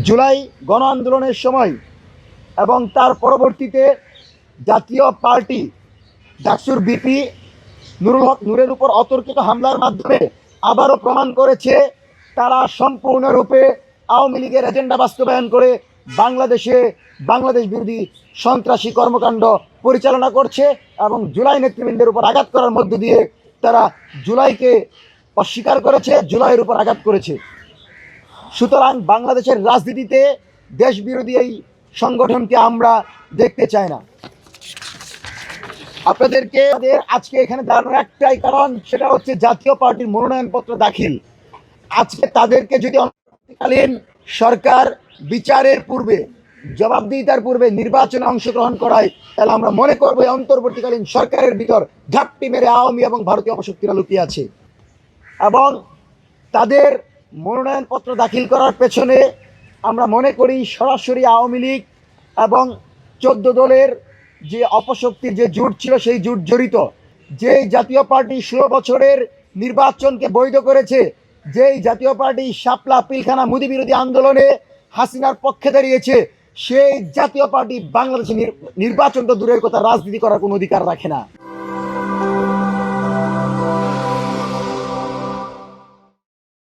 জুলাই গণ আন্দোলনের সময় এবং তার পরবর্তীতে জাতীয় পার্টি ডাকসুর বিপি নুরুল হক নূরের উপর অতর্কিত হামলার মাধ্যমে আবারও প্রমাণ করেছে তারা সম্পূর্ণরূপে আওয়ামী লীগের এজেন্ডা বাস্তবায়ন করে বাংলাদেশ বিরোধী সন্ত্রাসী কর্মকাণ্ড পরিচালনা করছে এবং জুলাই নেতৃবৃন্দের উপর আঘাত করার মধ্য দিয়ে তারা জুলাইকে অস্বীকার করেছে, জুলাইয়ের উপর আঘাত করেছে। সুতরাং বাংলাদেশের রাজনীতিতে দেশবিরোধী এই সংগঠনকে আমরা দেখতে চাই না। আপনাদেরকে আজকে এখানে দাঁড়ানোর একটাই কারণ, সেটা হচ্ছে জাতীয় পার্টির মনোনয়নপত্র দাখিল। আজকে তাদেরকে যদি অন্তর্বর্তীকালীন সরকার বিচারের পূর্বে, জবাবদিহিতার পূর্বে নির্বাচনে অংশগ্রহণ করায়, তাহলে আমরা মনে করবো অন্তর্বর্তীকালীন সরকারের ভিতর ঘাপটি মেরে আওয়ামী এবং ভারতীয় অপশক্তিরা লুকিয়ে আছে। এবং তাদের মনোনয়নপত্র দাখিল করার পেছনে আমরা মনে করি সরাসরি আওয়ামী লীগ এবং 14 দলের যে অপশক্তির যে জোট ছিল সেই জোট জড়িত। যেই জাতীয় পার্টি 16 বছরের নির্বাচনকে বৈধ করেছে, যেই জাতীয় পার্টি শাপলা পিলখানা মোদি বিরোধী আন্দোলনে হাসিনার পক্ষে দাঁড়িয়েছে, সেই জাতীয় পার্টি বাংলাদেশে নির্বাচন তো দূরের কথা, রাজনীতি করার কোনো অধিকার রাখে না।